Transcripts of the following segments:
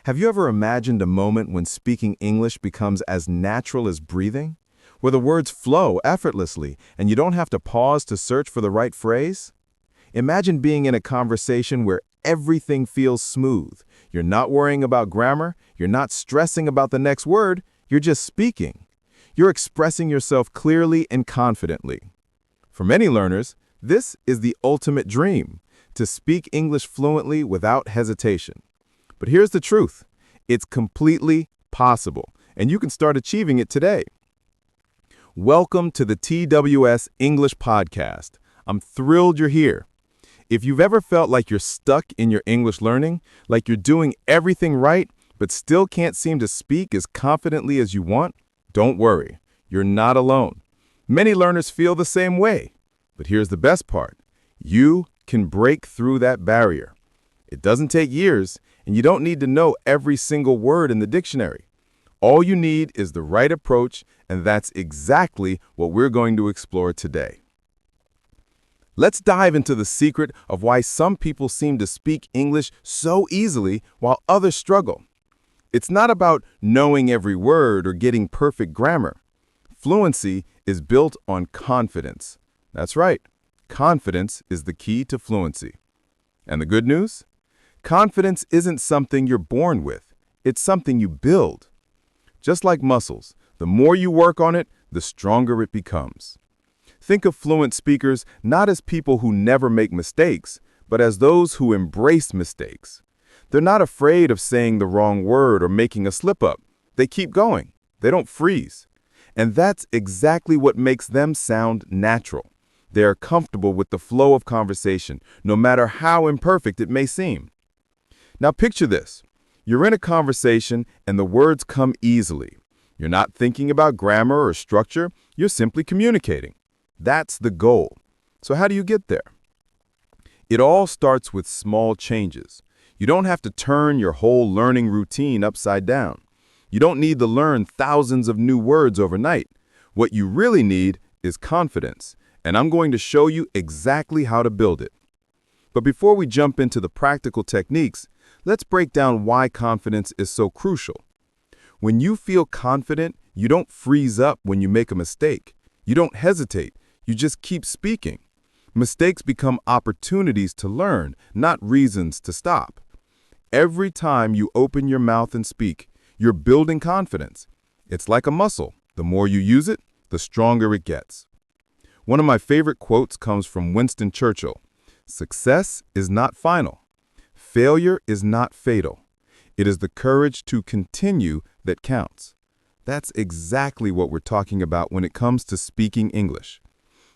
Have you ever imagined a moment when speaking English becomes as natural as breathing? Where the words flow effortlessly and you don't have to pause to search for the right phrase? Imagine being in a conversation where everything feels smooth. You're not worrying about grammar, you're not stressing about the next word, you're just speaking. You're expressing yourself clearly and confidently. For many learners, this is the ultimate dream, to speak English fluently without hesitation. But here's the truth. It's completely possible, and you can start achieving it today. Welcome to the TWS English Podcast. I'm thrilled you're here. If you've ever felt like you're stuck in your English learning, like you're doing everything right, but still can't seem to speak as confidently as you want, don't worry. You're not alone. Many learners feel the same way. But here's the best part. You can break through that barrier. It doesn't take years, and you don't need to know every single word in the dictionary. All you need is the right approach, and that's exactly what we're going to explore today. Let's dive into the secret of why some people seem to speak English so easily while others struggle. It's not about knowing every word or getting perfect grammar. Fluency is built on confidence. That's right. Confidence is the key to fluency. And the good news? Confidence isn't something you're born with. It's something you build. Just like muscles, the more you work on it, the stronger it becomes. Think of fluent speakers not as people who never make mistakes, but as those who embrace mistakes. They're not afraid of saying the wrong word or making a slip-up. They keep going. They don't freeze. And that's exactly what makes them sound natural. They are comfortable with the flow of conversation, no matter how imperfect it may seem. Now picture this. You're in a conversation and the words come easily. You're not thinking about grammar or structure. You're simply communicating. That's the goal. So how do you get there? It all starts with small changes. You don't have to turn your whole learning routine upside down. You don't need to learn thousands of new words overnight. What you really need is confidence, and I'm going to show you exactly how to build it. But before we jump into the practical techniques, let's break down why confidence is so crucial. When you feel confident, you don't freeze up when you make a mistake. You don't hesitate. You just keep speaking. Mistakes become opportunities to learn, not reasons to stop. Every time you open your mouth and speak, you're building confidence. It's like a muscle. The more you use it, the stronger it gets. One of my favorite quotes comes from Winston Churchill. Success is not final. Failure is not fatal. It is the courage to continue that counts. That's exactly what we're talking about when it comes to speaking English.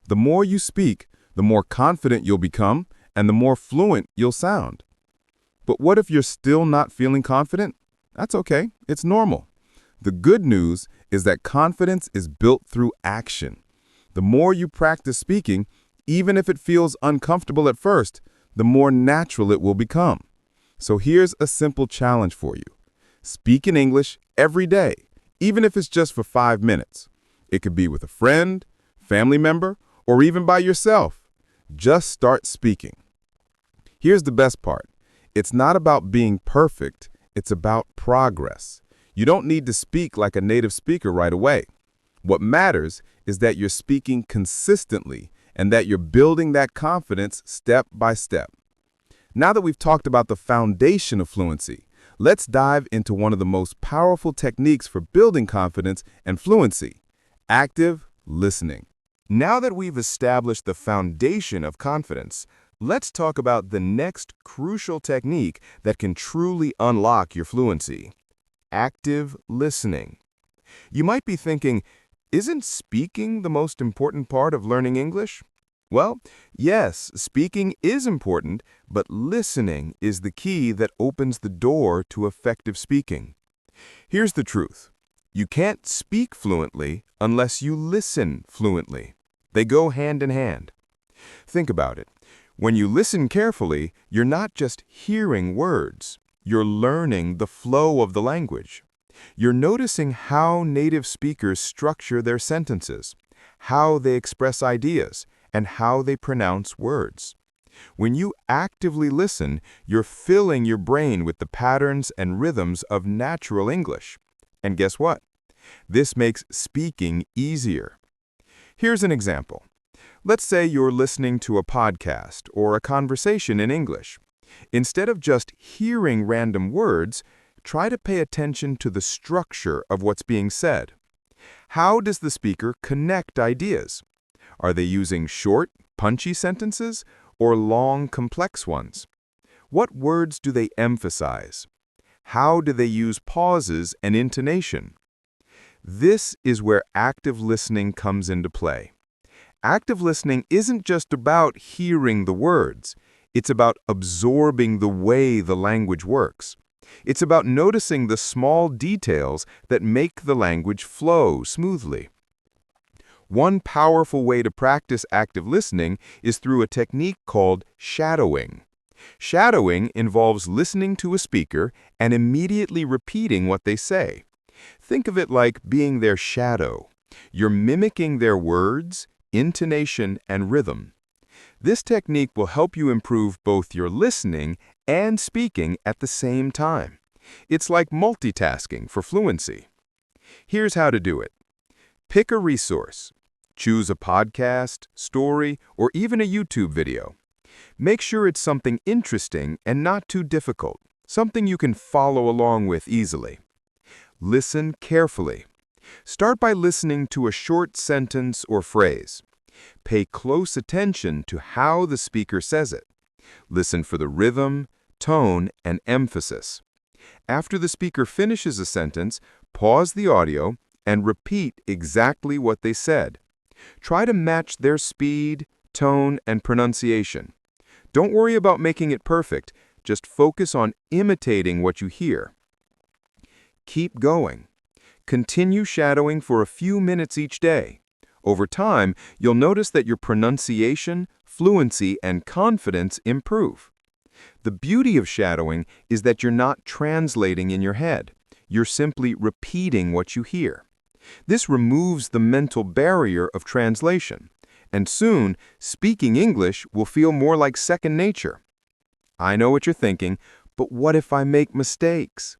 The more you speak, the more confident you'll become, and the more fluent you'll sound. But what if you're still not feeling confident? That's okay. It's normal. The good news is that confidence is built through action. The more you practice speaking, even if it feels uncomfortable at first, the more natural it will become. So here's a simple challenge for you. Speak in English every day, even if it's just for 5 minutes. It could be with a friend, family member, or even by yourself. Just start speaking. Here's the best part. It's not about being perfect. It's about progress. You don't need to speak like a native speaker right away. What matters is that you're speaking consistently and that you're building that confidence step by step. Now that we've talked about the foundation of fluency, let's dive into one of the most powerful techniques for building confidence and fluency: active listening. Now that we've established the foundation of confidence, let's talk about the next crucial technique that can truly unlock your fluency: active listening. You might be thinking, isn't speaking the most important part of learning English? Well, yes, speaking is important, but listening is the key that opens the door to effective speaking. Here's the truth. You can't speak fluently unless you listen fluently. They go hand in hand. Think about it. When you listen carefully, you're not just hearing words. You're learning the flow of the language. You're noticing how native speakers structure their sentences, how they express ideas, and how they pronounce words. When you actively listen, you're filling your brain with the patterns and rhythms of natural English. And guess what? This makes speaking easier. Here's an example. Let's say you're listening to a podcast or a conversation in English. Instead of just hearing random words, try to pay attention to the structure of what's being said. How does the speaker connect ideas? Are they using short, punchy sentences or long, complex ones? What words do they emphasize? How do they use pauses and intonation? This is where active listening comes into play. Active listening isn't just about hearing the words. It's about absorbing the way the language works. It's about noticing the small details that make the language flow smoothly. One powerful way to practice active listening is through a technique called shadowing. Shadowing involves listening to a speaker and immediately repeating what they say. Think of it like being their shadow. You're mimicking their words, intonation, and rhythm. This technique will help you improve both your listening and speaking at the same time. It's like multitasking for fluency. Here's how to do it. Pick a resource. Choose a podcast, story, or even a YouTube video. Make sure it's something interesting and not too difficult, something you can follow along with easily. Listen carefully. Start by listening to a short sentence or phrase. Pay close attention to how the speaker says it. Listen for the rhythm, tone, and emphasis. After the speaker finishes a sentence, pause the audio and repeat exactly what they said. Try to match their speed, tone, and pronunciation. Don't worry about making it perfect. Just focus on imitating what you hear. Keep going. Continue shadowing for a few minutes each day. Over time, you'll notice that your pronunciation, fluency, and confidence improve. The beauty of shadowing is that you're not translating in your head. You're simply repeating what you hear. This removes the mental barrier of translation, and soon, speaking English will feel more like second nature. I know what you're thinking, but what if I make mistakes?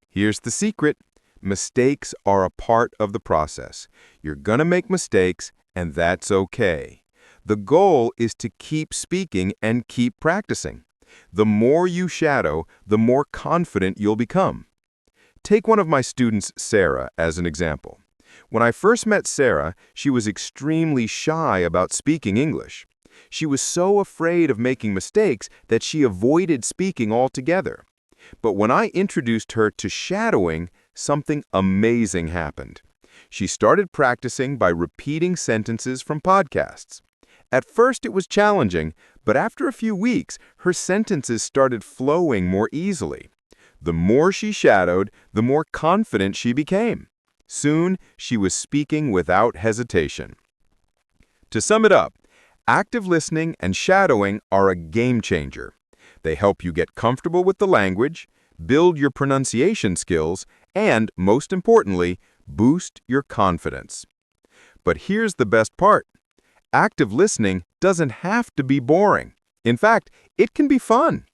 Here's the secret. Mistakes are a part of the process. You're gonna make mistakes, and that's okay. The goal is to keep speaking and keep practicing. The more you shadow, the more confident you'll become. Take one of my students, Sarah, as an example. When I first met Sarah, she was extremely shy about speaking English. She was so afraid of making mistakes that she avoided speaking altogether. But when I introduced her to shadowing, something amazing happened. She started practicing by repeating sentences from podcasts. At first it was challenging, but after a few weeks, her sentences started flowing more easily. The more she shadowed, the more confident she became. Soon, she was speaking without hesitation. To sum it up, active listening and shadowing are a game changer. They help you get comfortable with the language, build your pronunciation skills, and, most importantly, boost your confidence. But here's the best part. Active listening doesn't have to be boring. In fact, it can be fun.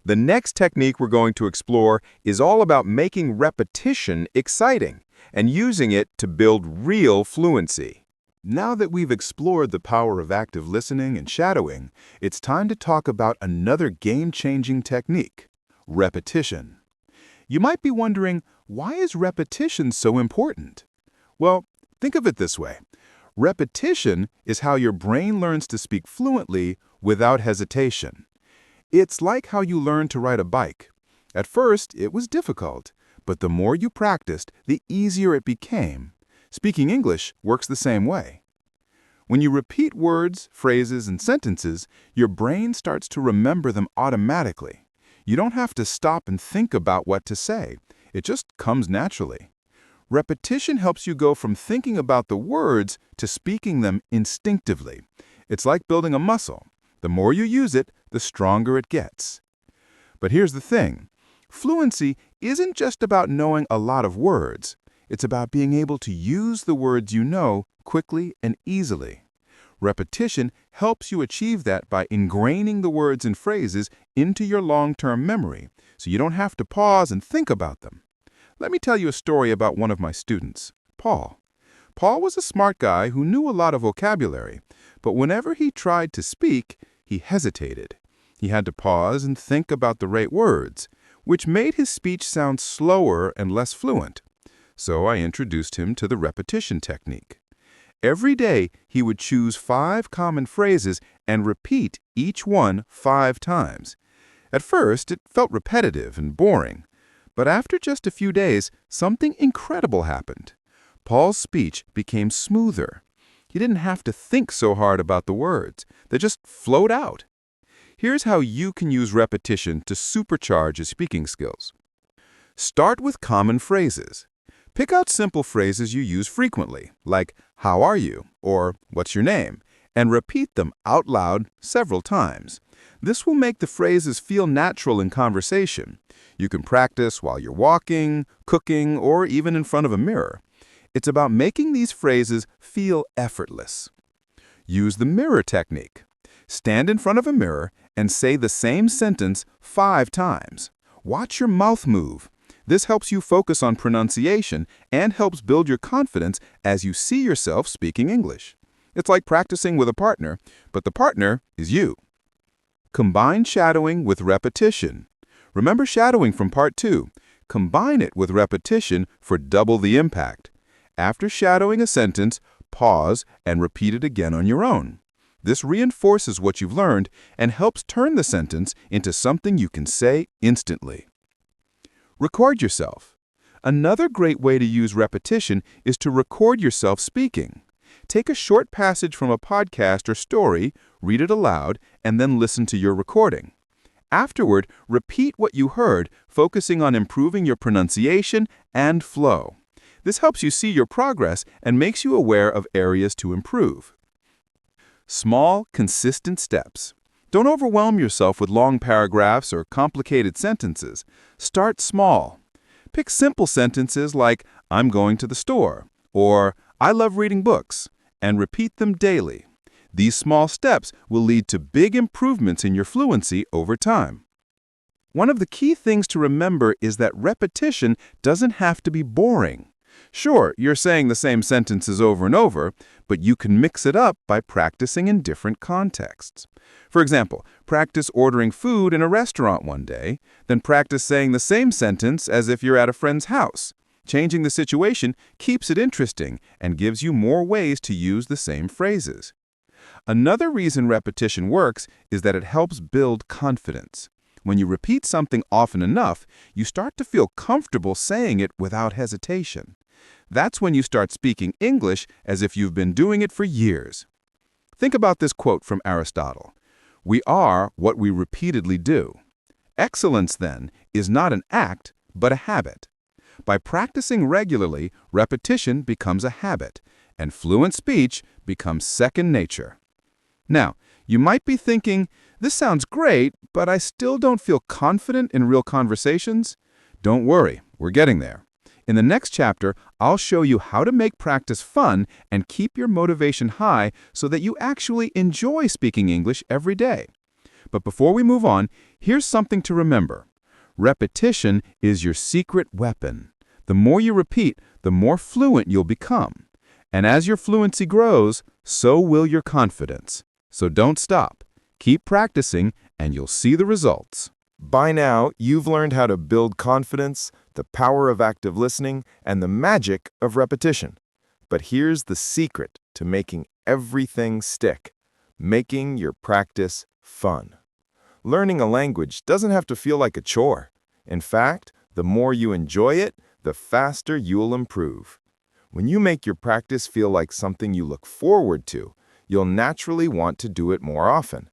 The next technique we're going to explore is all about making repetition exciting and using it to build real fluency. Now that we've explored the power of active listening and shadowing, it's time to talk about another game-changing technique, repetition. You might be wondering, why is repetition so important? Well, think of it this way. Repetition is how your brain learns to speak fluently without hesitation. It's like how you learn to ride a bike. At first, it was difficult, but the more you practiced, the easier it became. Speaking English works the same way. When you repeat words, phrases, and sentences, your brain starts to remember them automatically. You don't have to stop and think about what to say. It just comes naturally. Repetition helps you go from thinking about the words to speaking them instinctively. It's like building a muscle. The more you use it, the stronger it gets. But here's the thing. Fluency isn't just about knowing a lot of words. It's about being able to use the words you know quickly and easily. Repetition helps you achieve that by ingraining the words and phrases into your long-term memory, so you don't have to pause and think about them. Let me tell you a story about one of my students, Paul. Paul was a smart guy who knew a lot of vocabulary, but whenever he tried to speak, he hesitated. He had to pause and think about the right words, which made his speech sound slower and less fluent. So I introduced him to the repetition technique. Every day, he would choose 5 common phrases and repeat each one 5 times. At first, it felt repetitive and boring, but after just a few days, something incredible happened. Paul's speech became smoother. He didn't have to think so hard about the words. They just flowed out. Here's how you can use repetition to supercharge your speaking skills. Start with common phrases. Pick out simple phrases you use frequently, like, "How are you?" or "What's your name?" and repeat them out loud several times. This will make the phrases feel natural in conversation. You can practice while you're walking, cooking, or even in front of a mirror. It's about making these phrases feel effortless. Use the mirror technique. Stand in front of a mirror and say the same sentence 5 times. Watch your mouth move. This helps you focus on pronunciation and helps build your confidence as you see yourself speaking English. It's like practicing with a partner, but the partner is you. Combine shadowing with repetition. Remember shadowing from part 2. Combine it with repetition for double the impact. After shadowing a sentence, pause and repeat it again on your own. This reinforces what you've learned and helps turn the sentence into something you can say instantly. Record yourself. Another great way to use repetition is to record yourself speaking. Take a short passage from a podcast or story, read it aloud, and then listen to your recording. Afterward, repeat what you heard, focusing on improving your pronunciation and flow. This helps you see your progress and makes you aware of areas to improve. Small, consistent steps. Don't overwhelm yourself with long paragraphs or complicated sentences. Start small. Pick simple sentences like, "I'm going to the store," or "I love reading books," and repeat them daily. These small steps will lead to big improvements in your fluency over time. One of the key things to remember is that repetition doesn't have to be boring. Sure, you're saying the same sentences over and over, but you can mix it up by practicing in different contexts. For example, practice ordering food in a restaurant one day, then practice saying the same sentence as if you're at a friend's house. Changing the situation keeps it interesting and gives you more ways to use the same phrases. Another reason repetition works is that it helps build confidence. When you repeat something often enough, you start to feel comfortable saying it without hesitation. That's when you start speaking English as if you've been doing it for years. Think about this quote from Aristotle. "We are what we repeatedly do." Excellence, then, is not an act, but a habit. By practicing regularly, repetition becomes a habit, and fluent speech becomes second nature. Now, you might be thinking, "This sounds great, but I still don't feel confident in real conversations." Don't worry, we're getting there. In the next chapter, I'll show you how to make practice fun and keep your motivation high so that you actually enjoy speaking English every day. But before we move on, here's something to remember. Repetition is your secret weapon. The more you repeat, the more fluent you'll become. And as your fluency grows, so will your confidence. So don't stop. Keep practicing, and you'll see the results. By now, you've learned how to build confidence, the power of active listening, and the magic of repetition. But here's the secret to making everything stick: making your practice fun. Learning a language doesn't have to feel like a chore. In fact, the more you enjoy it, the faster you'll improve. When you make your practice feel like something you look forward to, you'll naturally want to do it more often.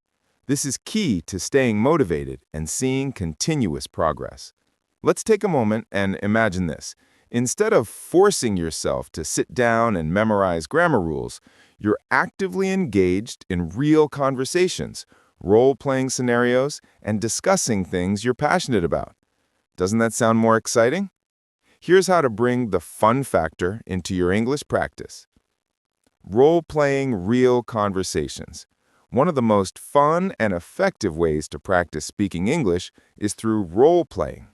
This is key to staying motivated and seeing continuous progress. Let's take a moment and imagine this. Instead of forcing yourself to sit down and memorize grammar rules, you're actively engaged in real conversations, role-playing scenarios, and discussing things you're passionate about. Doesn't that sound more exciting? Here's how to bring the fun factor into your English practice. Role-playing real conversations. One of the most fun and effective ways to practice speaking English is through role-playing.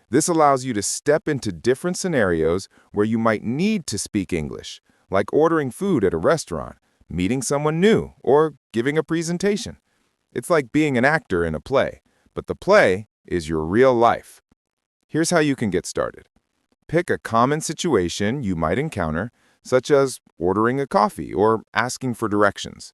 This allows you to step into different scenarios where you might need to speak English, like ordering food at a restaurant, meeting someone new, or giving a presentation. It's like being an actor in a play, but the play is your real life. Here's how you can get started. Pick a common situation you might encounter, such as ordering a coffee or asking for directions.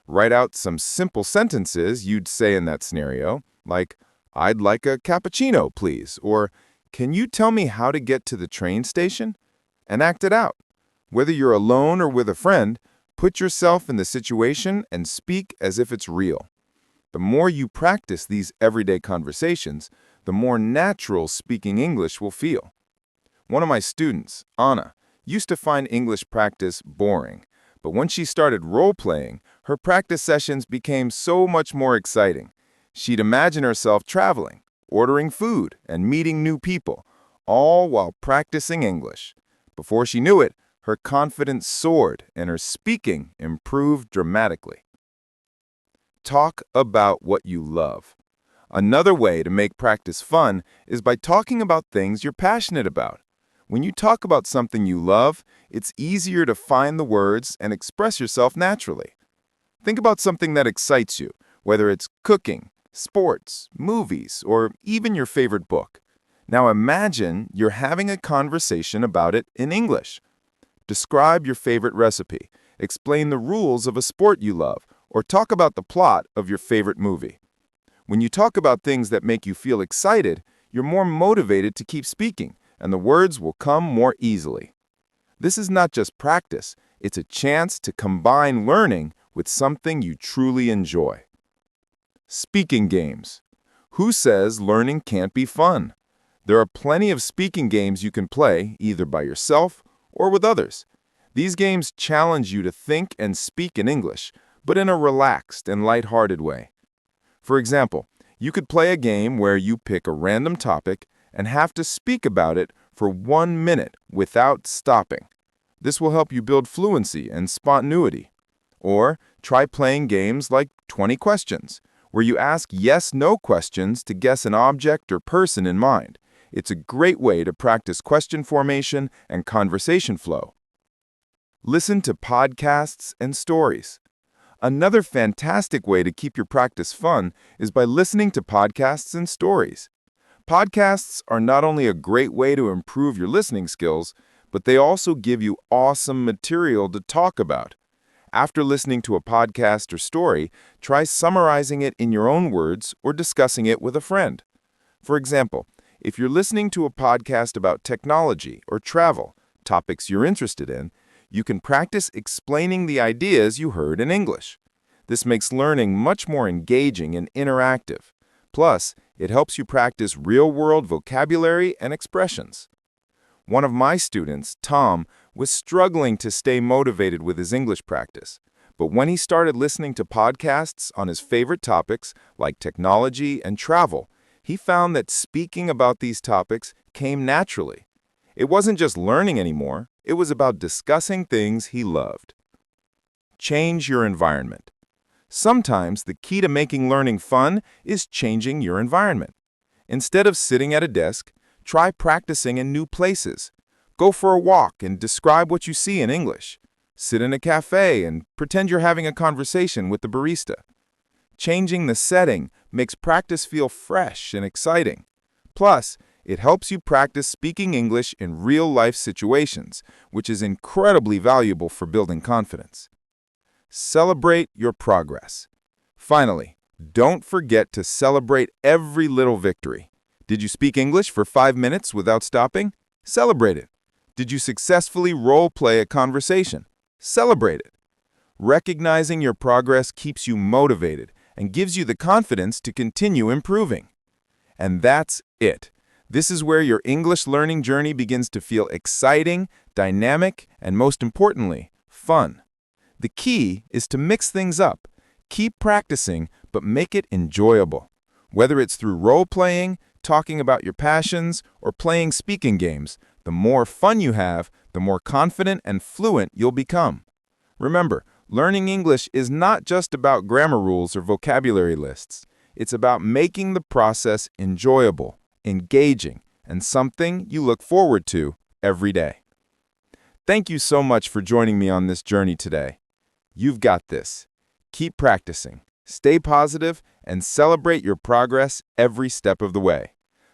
Write out some simple sentences you'd say in that scenario, like, "I'd like a cappuccino, please," or "Can you tell me how to get to the train station?" And act it out. Whether you're alone or with a friend, put yourself in the situation and speak as if it's real. The more you practice these everyday conversations, the more natural speaking English will feel. One of my students, Anna, used to find English practice boring, but when she started role-playing, her practice sessions became so much more exciting. She'd imagine herself traveling, ordering food, and meeting new people, all while practicing English. Before she knew it, her confidence soared and her speaking improved dramatically. Talk about what you love. Another way to make practice fun is by talking about things you're passionate about. When you talk about something you love, it's easier to find the words and express yourself naturally. Think about something that excites you, whether it's cooking, sports, movies, or even your favorite book. Now imagine you're having a conversation about it in English. Describe your favorite recipe, explain the rules of a sport you love, or talk about the plot of your favorite movie. When you talk about things that make you feel excited, you're more motivated to keep speaking, and the words will come more easily. This is not just practice, it's a chance to combine learning with something you truly enjoy. Speaking games. Who says learning can't be fun? There are plenty of speaking games you can play, either by yourself or with others. These games challenge you to think and speak in English, but in a relaxed and lighthearted way. For example, you could play a game where you pick a random topic and have to speak about it for 1 minute without stopping. This will help you build fluency and spontaneity. Or try playing games like 20 questions, where you ask yes/no questions to guess an object or person in mind. It's a great way to practice question formation and conversation flow. Listen to podcasts and stories. Another fantastic way to keep your practice fun is by listening to podcasts and stories. Podcasts are not only a great way to improve your listening skills, but they also give you awesome material to talk about. After listening to a podcast or story, try summarizing it in your own words or discussing it with a friend. For example, if you're listening to a podcast about technology or travel, topics you're interested in, you can practice explaining the ideas you heard in English. This makes learning much more engaging and interactive. Plus, it helps you practice real-world vocabulary and expressions. One of my students, Tom, was struggling to stay motivated with his English practice. But when he started listening to podcasts on his favorite topics, like technology and travel, he found that speaking about these topics came naturally. It wasn't just learning anymore, it was about discussing things he loved. Change your environment. Sometimes the key to making learning fun is changing your environment. Instead of sitting at a desk, try practicing in new places. Go for a walk and describe what you see in English. Sit in a cafe and pretend you're having a conversation with the barista. Changing the setting makes practice feel fresh and exciting. Plus, it helps you practice speaking English in real-life situations, which is incredibly valuable for building confidence. Celebrate your progress. Finally, don't forget to celebrate every little victory. Did you speak English for 5 minutes without stopping? Celebrate it. Did you successfully role-play a conversation? Celebrate it. Recognizing your progress keeps you motivated and gives you the confidence to continue improving. And that's it. This is where your English learning journey begins to feel exciting, dynamic, and most importantly, fun. The key is to mix things up. Keep practicing, but make it enjoyable. Whether it's through role-playing, talking about your passions, or playing speaking games, the more fun you have, the more confident and fluent you'll become. Remember, learning English is not just about grammar rules or vocabulary lists. It's about making the process enjoyable, engaging, and something you look forward to every day. Thank you so much for joining me on this journey today. You've got this. Keep practicing, stay positive, and celebrate your progress every step of the way.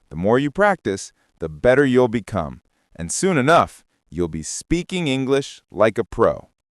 The more you practice, the better you'll become, and soon enough, you'll be speaking English like a pro.